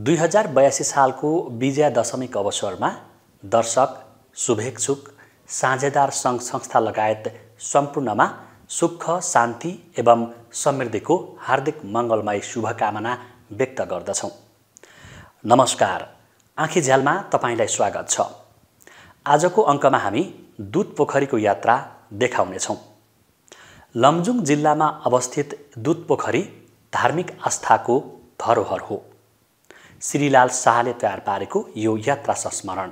2082 सालको विजया दशमीको अवसरमा दर्शक, शुभेच्छुक, साझेदार सङ्घ संस्था लगायत सम्पूर्णमा सुख, शान्ति एवं समृद्धिको हार्दिक मङ्गलमय शुभकामना व्यक्त गर्दछौँ। नमस्कार, आँखी झ्यालमा तपाईलाई स्वागत छ। आजको अङ्कमा हामी दुधपोखरीको यात्रा देखाउनेछौँ। लमजुङ जिल्लामा अवस्थित दुधपोखरी धार्मिक आस्थाको धरोहर हो। श्रीलाल शाहले तयार पारेको यो यात्रा संस्मरण।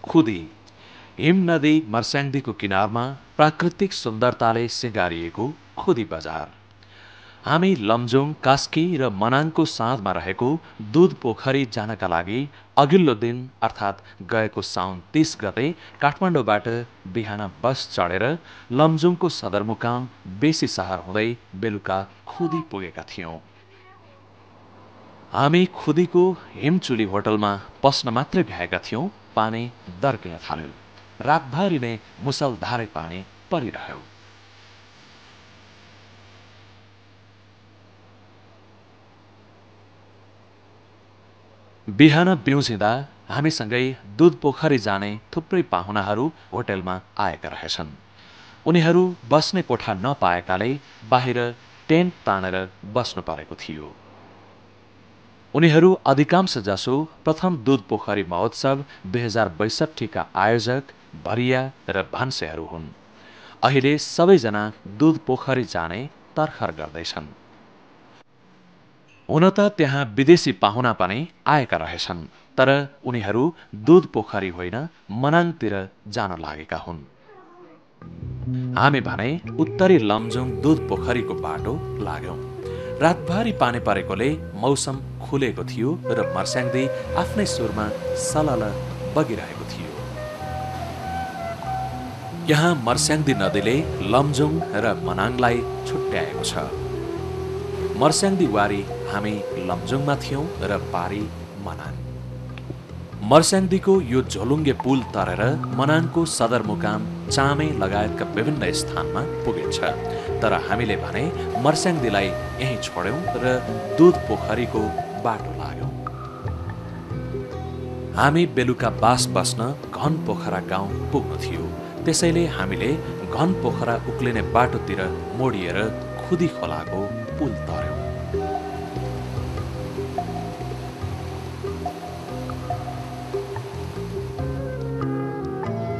खुदी हिम नदी मर्स्याङ्दीको किनारमा प्राकृतिक सुन्दरताले सिँगारिएको खुदी बजार। हामी लमजुङ, कास्की र मनाङको साँधमा रहेको दुधपोखरी जानका लागि अघिल्लो दिन अर्थात् गएको साउन 30 गते काठमाडौँबाट बिहान बस चढेर लमजुङको सदरमुकाम बेसी शहर हुँदै बेलुका खुदी पुगेका थियौँ। हामी खुदीको हिमचुली होटलमा पस्न मात्रै भ्याएका थियौँ, पानी दर्किन थाल्यो। रातभरि नै मुसलधारे पानी परिरह्यो। बिहान बिउजिँदा हामीसँगै दुधपोखरी जाने थुप्रै पाहुनाहरू होटेलमा आएका रहेछन्। उनीहरू बस्ने कोठा नपाएकाले बाहिर टेन्ट तानेर बस्नु परेको थियो। उनीहरू अधिकांश जसो प्रथम दुधपोखरी महोत्सव 2062 का आयोजक भरिया र भान्सेहरू हुन्। अहिले सबैजना दुधपोखरी जाने तर्खर गर्दैछन्। हुन त त्यहाँ विदेशी पाहुना पनि आएका रहेछन्, तर उनीहरू दुधपोखरी होइन मनाङतिर जान लागेका हुन्। हामी भने उत्तरी लमजुङ दुधपोखरीको बाटो लाग्यौं। रातभरि पानी परेकोले मौसम खुलेको थियो र मर्स्याङ्दी आफ्नै सुरमा सलल बगिरहेको थियो। यहाँ मर्स्याङ्दी नदीले लमजुङ र मनाङलाई छुट्याएको छ। मर्स्याङ्दी वारी हामी लमजुङमा थियौं र पारी मनाङ। मर्स्याङ्दीको यो झोलुङ्गे पुल तरेर मनाङको सदरमुकाम चामे लगायतका विभिन्न स्थानमा पुगिन्छ, तर हामीले भने मर्स्याङ्दीलाई यहीँ छोड्यौं र दुधपोखरीको बाटो लाग्यौं। हामी बेलुका बास बस्न घनपोखरा गाउँ पुग्नु थियो, त्यसैले हामीले घनपोखरा उक्लिने बाटोतिर मोडिएर खुदी खोलाको पुल तर्यौं।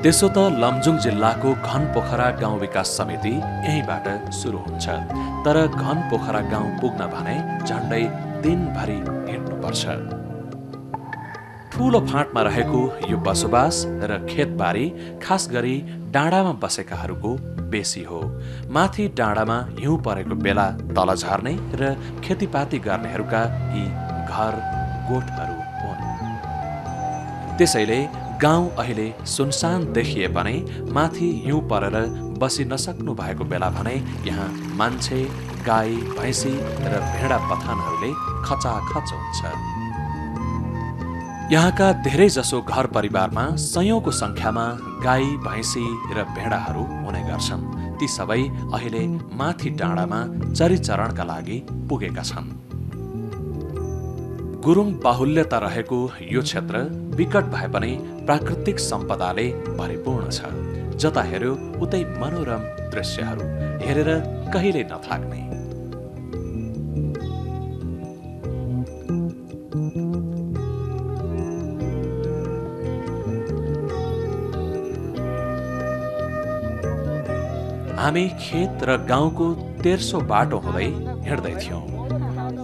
त्यसो त लमजुङ जिल्लाको घनपोखरा गाउँ विकास समिति यहीँबाट सुरु हुन्छ, तर घनपोखरा गाउँ पुग्न भने झण्डै दिनभरि हिँड्नुपर्छ। ठूलो फाँटमा रहेको यो बसोबास र खेतबारी खास गरी डाँडामा बसेकाहरूको बेसी हो। माथि डाँडामा हिउँ परेको बेला तल झर्ने र खेतीपाती गर्नेहरूका यी घर गोठहरू हुन्। त्यसैले गाउँ अहिले सुनसान देखिए पनि माथि हिउँ परेर बसी नसक्नु भएको बेला भने यहाँ मान्छे, गाई, भैँसी र भेडा बथानहरूले खचाखच हुन्छ। यहाँका धेरै जसो घर परिवारमा सयौंको संख्यामा गाई, भैँसी र भेडाहरू हुने गर्छन्। ती सबै अहिले माथि डाँडामा चरिचरणका लागि पुगेका छन्। गुरुङ बाहुल्यता रहेको यो क्षेत्र विकट भए पनि प्राकृतिक सम्पदाले भरिपूर्ण छ। जता हेर्यो उतै मनोरम दृश्यहरू हेरेर कहिले नथाक्ने। हामी खेत र गाउँको तेर्सो बाटो हुँदै हिँड्दै थियौं।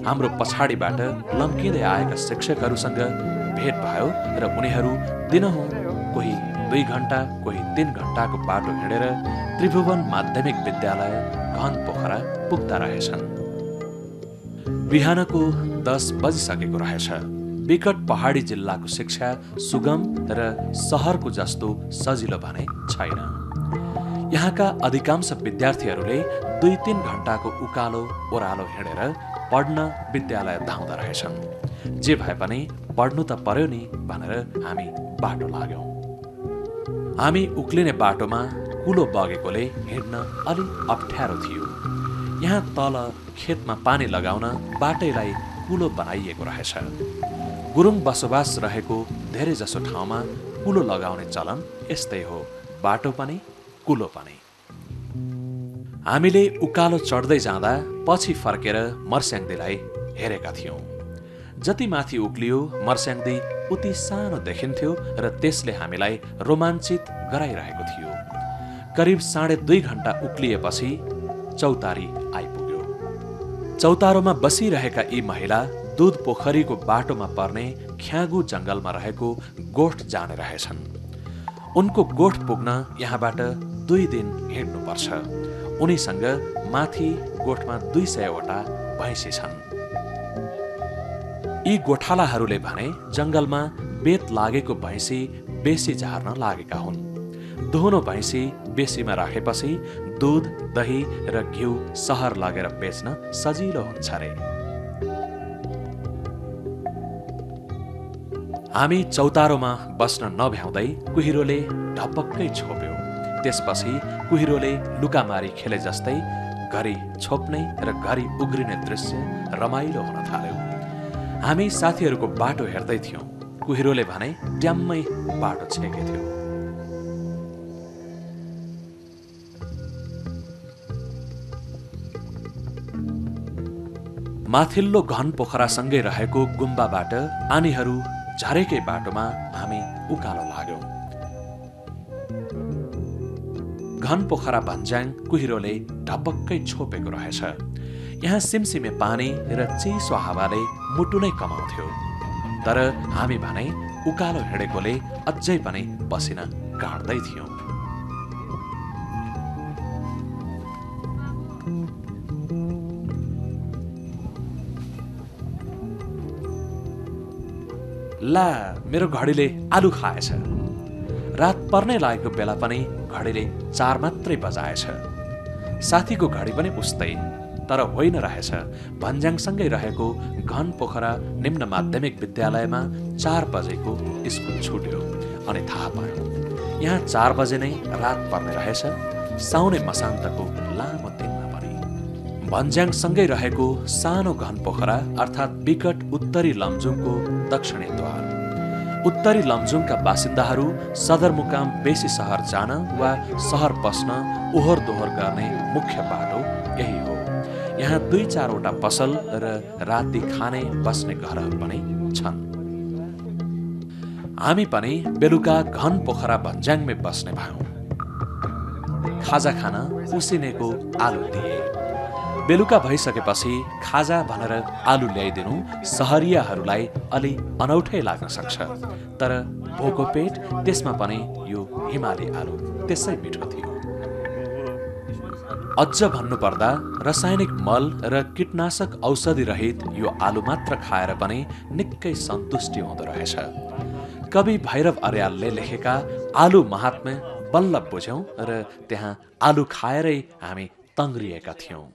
हाम्रो पछाडिबाट लम्किँदै आएका शिक्षकहरूसँग भेट भयो र उनीहरू दिनहुँ कोही 2 घण्टा, कोही 3 घण्टाको बाटो हिँडेर त्रिभुवन माध्यमिक विद्यालय घनपोखरा पुग्दा रहेछन्। बिहानको 10 बजिसकेको रहेछ। विकट पहाडी जिल्लाको शिक्षा सुगम र सहरको जस्तो सजिलो भने छैन। यहाँका अधिकांश विद्यार्थीहरूले 2-3 घण्टाको उकालो ओह्रालो हिँडेर पढ्न विद्यालय धाउँदा रहेछन्। जे भए पनि पढ्नु त पर्यो नि भनेर हामी बाटो लाग्यौं। हामी उक्लिने बाटोमा कुलो बगेकोले हिँड्न अलि अप्ठ्यारो थियो। यहाँ तल खेतमा पानी लगाउन बाटैलाई कुलो बनाइएको रहेछ। गुरुङ बसोबास रहेको धेरै जसो ठाउँमा कुलो लगाउने चलन यस्तै हो, बाटो पनि कुलो पनि। हामीले उकालो चढ्दै जाँदा पछि फर्केर मर्स्याङ्दीलाई हेरेका थियौं। जति माथि उक्लियो मर्स्याङ्दी उति सानो देखिन्थ्यो र त्यसले हामीलाई रोमाञ्चित गराइरहेको थियो। करिब 2.5 घण्टा उक्लिएपछि चौतारी आइपुग्यो। चौतारोमा बसिरहेका यी महिला दूध पोखरीको बाटोमा पर्ने ख्यागु जंगलमा रहेको गोठ जाने रहेछन्। उनको गोठ पुग्न यहाँबाट 2 दिन हिँड्नुपर्छ। उनीसँग माथि गोठमा 200 वटा भैँसी छन्। यी गोठालाहरूले भने जंगलमा बेत लागेको भैँसी बेसी झार्न लागेका हुन्। दुहुनो भैँसी बेसीमा राखेपछि दूध, दही र घिउ सहर लगेर बेच्न सजिलो हुन्छ रे। हामी चौतारोमा बस्न नभ्याउँदै कुहिरोले ढपक्कै छोप्यो। त्यसपछि कुहिरोले लुकामारी खेले जस्तै घरि छोप्ने र घरि उग्रिने दृश्य रमाइलो हुन थाल्यो। हामी साथीहरूको बाटो हेर्दै थियौं। कुहिरोले भने ट्याम्मै बाटो छेकेथ्यो। माथिल्लो घन पोखरासँगै रहेको गुम्बाबाट आनीहरू झरेकै बाटोमा हामी उकालो लाग्यौं। घन पोखरा भन्ज्याङ कुहिरोले ढपक्कै छोपेको रहेछ। यहाँ सिमसिमे पानी र चिसो हावाले मुटु नै कमाउँथ्यो। तर हामी भने उकालो हिँडेकोले अझै पनि पसिना काट्दै थियौं। ला, मेरो घडीले आलु खाएछ। रात पर्नै लागेको बेला पनि घडीले 4 मात्रै बजाएछ। साथीको घडी पनि उस्तै, तर होइन रहेछ। भन्ज्याङसँगै रहेको घन पोखरा निम्न माध्यमिक विद्यालयमा 4 बजेको स्कुल छुट्यो अनि थाहा पायौं यहाँ 4 बजे नै रात पर्ने रहेछ। साउने मसान्तको लामो दिनमा पनि। भन्ज्याङसँगै रहेको सानो घन पोखरा अर्थात् विकट उत्तरी लमजुङको दक्षिणी द्वार। उत्तरी लमजुङका बासिन्दाहरू सदरमुकाम बेसी सहर जान वा सहर पस्न ओहोर दोहोर गर्ने मुख्य बाटो यही हो। यहाँ 2-4 वटा पसल र राति खाने बस्ने घरहरू पनि छन्। हामी पनि बेलुका घन पोखरा भन्ज्याङमै बस्ने भयौं। खाजा खान उसिनेको आलु दिए। बेलुका भइसकेपछि खाजा भनेर आलु ल्याइदिनु सहरियाहरूलाई अलि अनौठै लाग्न सक्छ, तर भोको पेट त्यसमा पनि यो हिमाली आलु त्यसै मिठो थियो। अझ भन्नुपर्दा रासायनिक मल र कीटनाशक औषधि रहित यो आलु मात्र खाएर पनि निकै सन्तुष्टि हुँदो रहेछ। कवि भैरव अर्यालले लेखेका आलु महात्म्य बल्ल बुझ्यौं र त्यहाँ आलु खाएरै हामी तङ्ग्रिएका थियौं।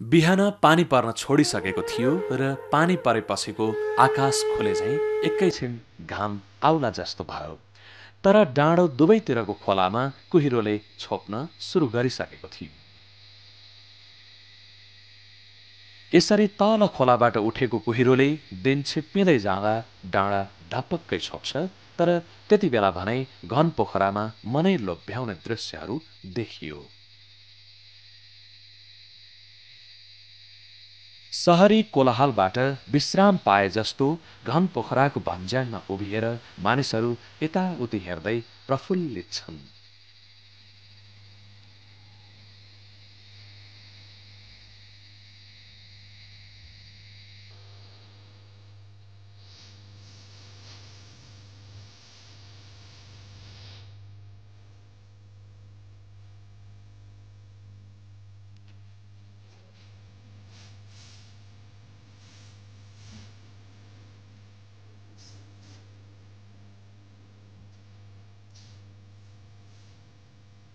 बिहान पानी पर्न छोडिसकेको थियो र पानी परेपछिको आकाश खुले झैं एकैछिन घाम आउला जस्तो भयो। तर डाँडो दुवैतिरको खोलामा कुहिरोले छोप्न सुरु गरिसकेको थियो। यसरी तल खोलाबाट उठेको कुहिरोले दिन छिप्पिँदै जाँदा डाँडा ढपक्कै छोप्छ। तर त्यति बेला भने घन पोखरामा मनै लोभ्याउने दृश्यहरू देखियो। सहरी कोलाहलबाट विश्राम पाए जस्तो घन पोखराको भन्ज्याङमा उभिएर मानिसहरू यताउति हेर्दै प्रफुल्लित छन्।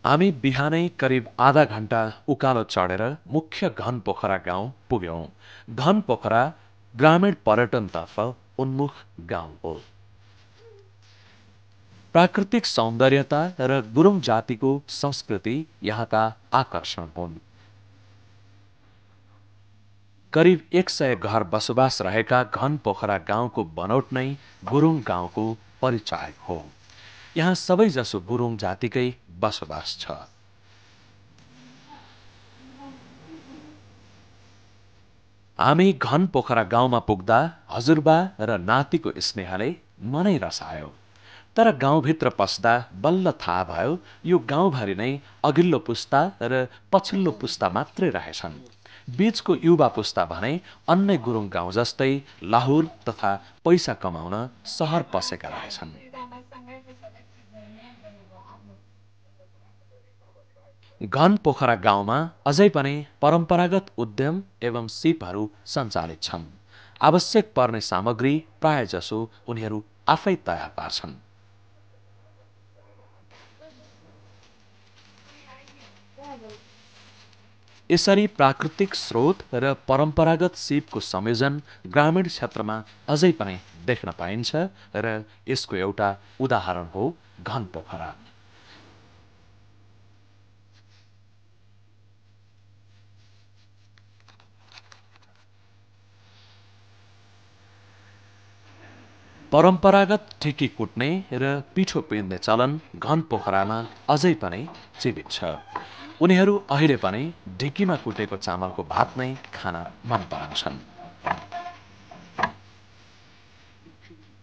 हामी बिहानै करिब आधा घण्टा उकालो चढेर मुख्य घन पोखरा गाउँ पुग्यौं। घन पोखरा ग्रामीण पर्यटनतर्फ उन्मुख गाउँ हो। प्राकृतिक सौन्दर्यता र गुरुङ जातिको संस्कृति यहाँका आकर्षण हुन्। करिब 100 घर बसोबास रहेका घन पोखरा गाउँको बनोट नै गुरुङ गाउँको परिचायक हो। यहाँ सबैजसो गुरुङ जातिकै बसोबास छ। हामी घन पोखरा गाउँमा पुग्दा हजुरबा र नातिको स्नेहले मनै रसायो। तर गाउँभित्र पस्दा बल्ल थाहा भयो यो गाउँभरि नै अघिल्लो पुस्ता र पछिल्लो पुस्ता मात्रै रहेछन्। बीचको युवा पुस्ता भने अन्य गुरुङ गाउँ जस्तै लाहुर तथा पैसा कमाउन सहर पसेका रहेछन्। घन पोखरा गाउँमा अझै पनि परम्परागत उद्यम एवं सिपहरू सञ्चालित छन्। आवश्यक पर्ने सामग्री प्राय जसो उनीहरू आफै तयार पार्छन्। यसरी प्राकृतिक स्रोत र परम्परागत सिपको संयोजन ग्रामीण क्षेत्रमा अझै पनि देख्न पाइन्छ र यसको एउटा उदाहरण हो घन पोखरा। परम्परागत ठिकी कुट्ने र पिठो पिन्ने चलन घन पोखरामा अझै पनि जीवित छ। उनीहरू अहिले पनि ढिकीमा कुटेको चामलको भात नै खान मन पराउँछन्।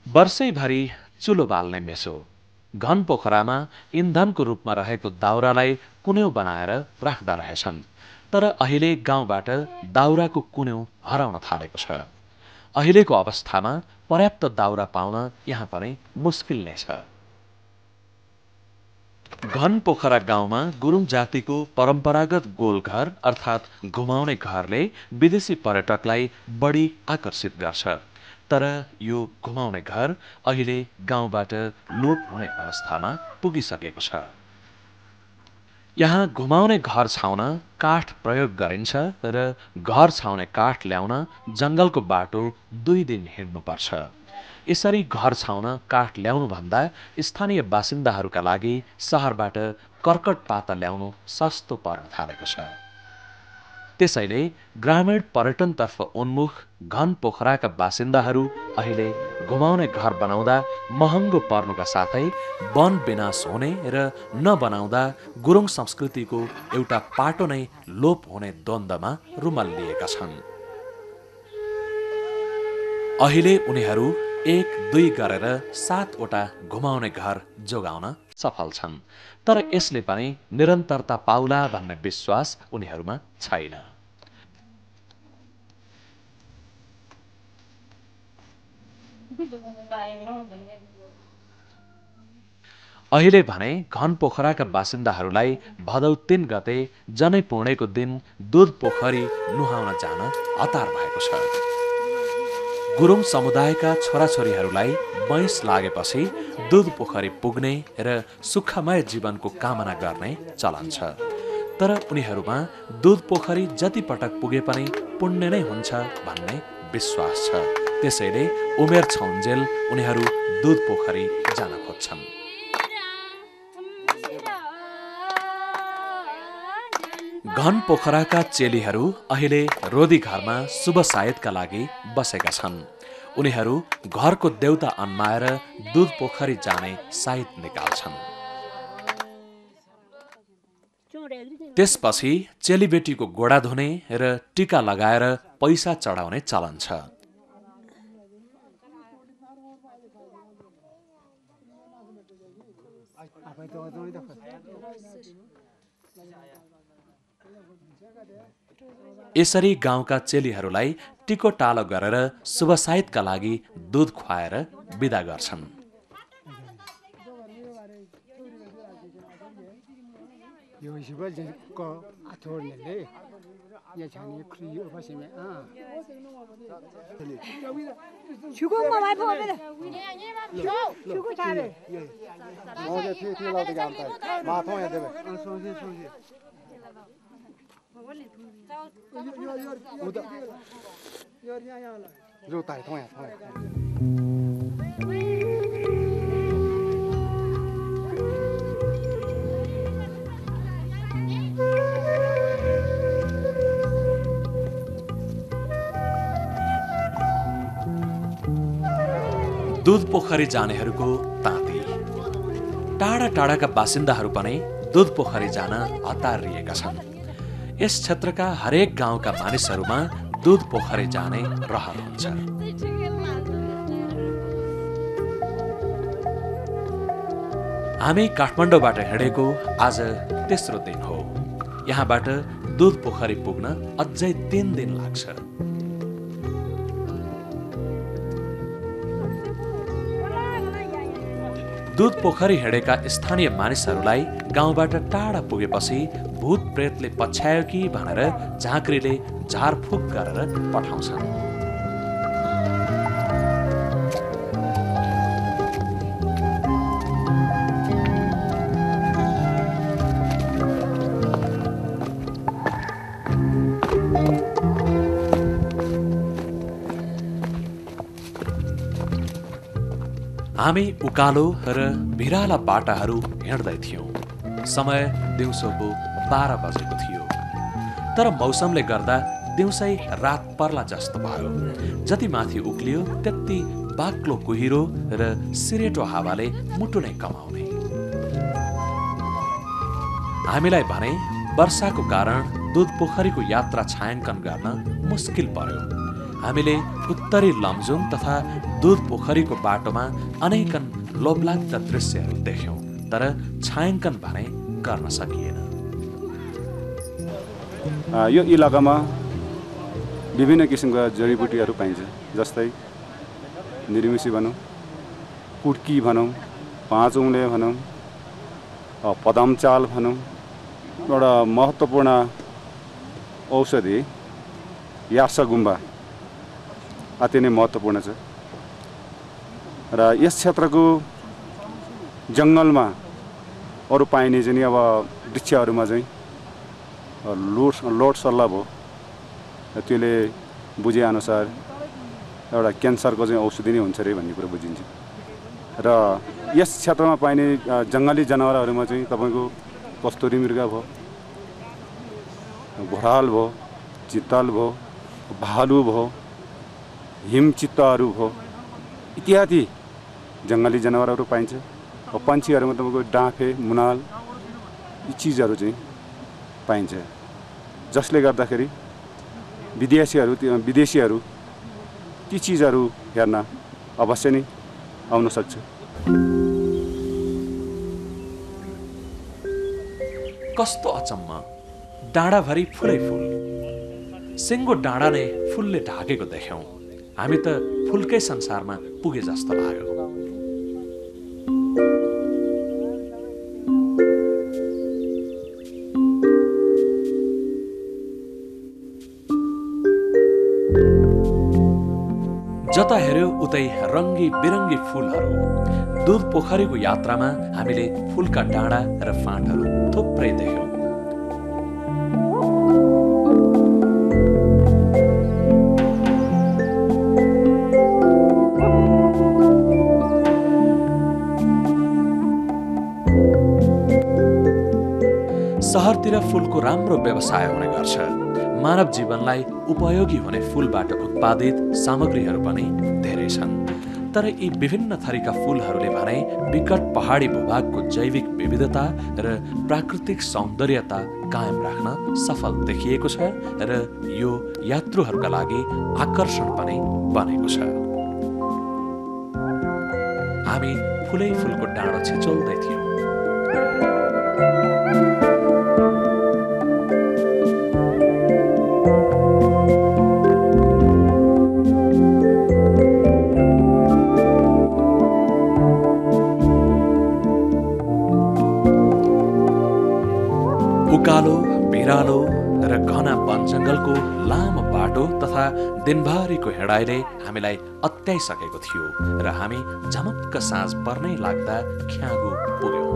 वर्षैभरि चुलो बाल्ने मेसो। घन पोखरामा इन्धनको रूपमा रहेको दाउरालाई कुन्यौ बनाएर राख्दा रहेछन्। तर अहिले गाउँबाट दाउराको कुन्यौ हराउन थालेको छ। अहिलेको अवस्थामा पर्याप्त दाउरा पाउन यहाँ पनि मुस्किल नै छ। घन पोखरा गाउँमा गुरुङ जातिको परम्परागत गोलघर अर्थात् घुमाउने घरले विदेशी पर्यटकलाई बढी आकर्षित गर्छ। तर यो घुमाउने घर अहिले गाउँबाट लोप हुने अवस्थामा पुगिसकेको छ। यहाँ घुमाउने घर छाउन काठ प्रयोग गरिन्छ र घर छाउने काठ ल्याउन जंगलको बाटो 2 दिन हिँड्नुपर्छ। यसरी घर छाउन काठ ल्याउनुभन्दा स्थानीय बासिन्दाहरूका लागि सहरबाट कर्कट पाता ल्याउनु सस्तो पर्न थालेको छ। त्यसैले ग्रामीण पर्यटनतर्फ उन्मुख घन पोखराका बासिन्दाहरू अहिले घुमाउने घर बनाउँदा महँगो पर्नुका साथै वन विनाश हुने र नबनाउँदा गुरुङ संस्कृतिको एउटा पाटो नै लोप हुने द्वन्द्वमा रुमल्लिएका छन्। अहिले उनीहरू 1-2 गरेर 7वटा घुमाउने घर जोगाउन सफल छन्। तर यसले पनि निरन्तरता पाउला भन्ने विश्वास उनीहरूमा छैन। अहिले भने घन पोखराका बासिन्दाहरूलाई भदौ 3 गते जनै पूर्णेको दिन दूध पोखरी नुहाउन जान हतार भएको छ। गुरुङ समुदायका छोराछोरीहरूलाई वयस लागेपछि दूध पोखरी पुग्ने र सुखमय जीवनको कामना गर्ने चलन छ। तर उनीहरूमा दूध पोखरी जति पटक पुगे पनि पुण्य नै हुन्छ भन्ने विश्वास छ। त्यसैले उमेर छौन्जेल उनीहरू दूध पोखरी जान खोज्छन्। घन पोखराका चेलीहरू अहिले रोदी घरमा शुभ सायतका लागि बसेका छन्। उनीहरू घरको देउता अन्माएर दूध पोखरी जाने साइत निकाल्छन्। त्यसपछि चेलीबेटीको गोडा धुने र टीका लगाएर पैसा चढाउने चलन छ। यसरी गाउँका चेलीहरूलाई टिको टालो गरेर शुभ सायतका लागि दूध खुवाएर बिदा गर्छन्। 有些个人搞阿头的嘞，也像你可以发现没啊？去过嘛买跑没的，去过啥的？我这推老的干的，马桶也对呗。收些。肉带桶呀。दुध पोखरी जानेहरूको ताती। टाढा टाढाका बासिन्दाहरू पनि दुध पोखरी जान हतारिएका छन्। यस क्षेत्रका हरेक गाउँका मानिसहरूमा दुध पोखरी जाने रहर हुन्छ। हामी काठमाडौँबाट हिँडेको आज तेस्रो दिन हो। यहाँबाट दुध पोखरी पुग्न अझै 3 दिन लाग्छ। दुध पोखरी हिँडेका स्थानीय मानिसहरूलाई गाउँबाट टाढा पुगेपछि भूत प्रेतले पछ्यायो कि भनेर झाँक्रीले झारफुक गरेर पठाउँछन्। हामी उकालो र भिराला बाटाहरू हिँड्दै थियौँ। समय दिउँसोको 12 बजेको थियो। तर मौसमले गर्दा दिउँसै रात पर्ला जस्तो भयो। जति माथि उक्लियो त्यति बाक्लो कुहिरो र सिरेटो हावाले मुटु नै कमाउने। हामीलाई भने वर्षाको कारण दुध पोखरीको यात्रा छायाङ्कन गर्न मुस्किल पर्यो। हामीले उत्तरी लमजुङ तथा दुध पोखरीको बाटोमा अनेकन लोभलाग्दा दृश्यहरू देख्यौं, तर छायाङ्कन भने गर्न सकिएन। यो इलाकामा विभिन्न किसिमका जडीबुटीहरू पाइन्छ, जस्तै निरमिसी भनौँ, कुड्की भनौँ, पाँचौँले भनौँ, पदमचाल भनौँ। एउटा महत्त्वपूर्ण औषधि यासा गुम्बा अति नै महत्त्वपूर्ण छ। र यस क्षेत्रको जङ्गलमा अरू पाइने चाहिँ अब वृक्षहरूमा चाहिँ लोट सल्ला भयो। त्यसले बुझेअनुसार एउटा क्यान्सरको चाहिँ औषधि नै हुन्छ अरे भन्ने कुरा बुझिन्छ। र यस क्षेत्रमा पाइने जङ्गली जनावरहरूमा चाहिँ तपाईँको कस्तुरी मृग भयो, घोराल भयो, चित्तल भयो, भालु भयो, हिमचित्तहरू भयो, इत्यादि जङ्गली जनावरहरू पाइन्छ। पन्छीहरूमा तपाईँको डाँफे, मुनाल यी चिजहरू चाहिँ पाइन्छ, जसले गर्दाखेरि विदेशीहरू ती चिजहरू हेर्न अवश्य नै आउन सक्छ। कस्तो अचम्म, डाँडाभरि फुलै फुल, सिङ्गो डाँडा नै फुलले ढाकेको देख्यौं। हामी त फुलकै संसारमा पुगे जस्तो लाग्यो। जता हेर्यो उतै रङ्गी बिरङ्गी फुलहरू। दुध पोखरीको यात्रामा हामीले फुलका डाँडा र फाँटहरू थुप्रै देख्यौं। सहरतिर फुलको राम्रो व्यवसाय हुने गर्छ। मानव जीवनलाई उपयोगी हुने फुलबाट उत्पादित सामग्रीहरू पनि धेरै छन्। तर यी विभिन्न थरीका फुलहरूले भने विकट पहाडी भूभागको जैविक विविधता र प्राकृतिक सौन्दर्यता कायम राख्न सफल देखिएको छ र यो यात्रुहरूका लागि आकर्षण पनि बनेको छ। हामी फुलै फुलको डाँडो छिचोल्दै थियौं। उकालो, भिरालो र घना वन जङ्गलको लामो बाटो तथा दिनभरिको हिँडाइले हामीलाई अत्याइसकेको थियो र हामी झमक्क साँझ पर्नै लाग्दा ख्यागु पुग्यौं।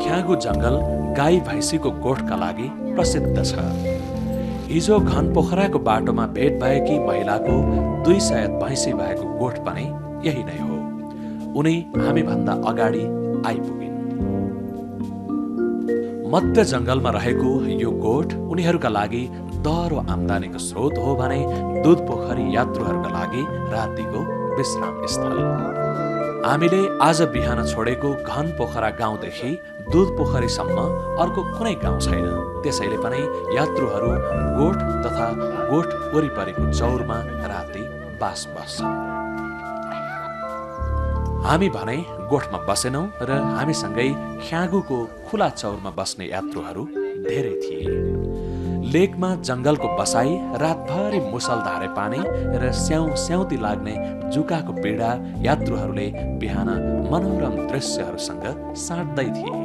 ख्यागु जङ्गल गाई भैँसीको गोठका लागि प्रसिद्ध छ। हिजो घन पोखराको बाटोमा भेट भएकी महिलाको 200 भैँसी भएको गोठ पनि यही नै हो। उनी हामीभन्दा अगाडि आइपुगिन्। मध्य जङ्गलमा रहेको यो गोठ उनीहरूका लागि दह्रो आम्दानीको स्रोत हो भने दुध पोखरी यात्रुहरूका लागि रातिको विश्राम स्थल। हामीले आज बिहान छोडेको घन पोखरा गाउँदेखि दुध पोखरीसम्म अर्को कुनै गाउँ छैन। त्यसैले पनि यात्रुहरू गोठ तथा गोठ वरिपरिको चौरमा राति बास बस्छन्। हामी भने गोठमा बसेनौं र हामीसँगै ख्यागुको खुला चौरमा बस्ने यात्रुहरू धेरै थिए। लेकमा जङ्गलको बसाई, रातभरि मुसलधारे पानी र स्याउती लाग्ने जुकाको पीडा यात्रुहरूले बिहान मनोरम दृश्यहरूसँग साट्दै थिए।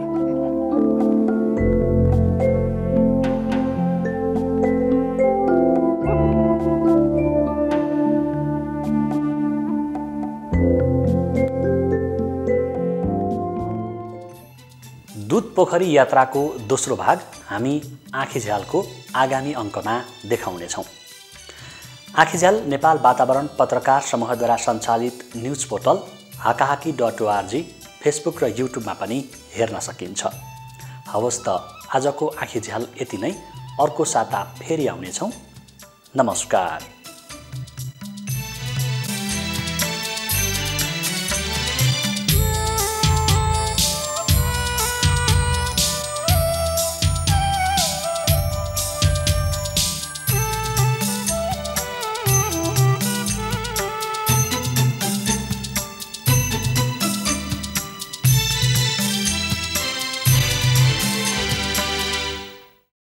दुध पोखरी यात्राको दोस्रो भाग हामी आँखीझ्यालको आगामी अङ्कमा देखाउनेछौँ। आँखीझ्याल नेपाल वातावरण पत्रकार समूहद्वारा सञ्चालित न्युज पोर्टल हाकाहाकी.org, फेसबुक र युट्युबमा पनि हेर्न सकिन्छ। हवस् त आजको आँखीझ्याल यति नै। अर्को साता फेरि आउनेछौँ। नमस्कार।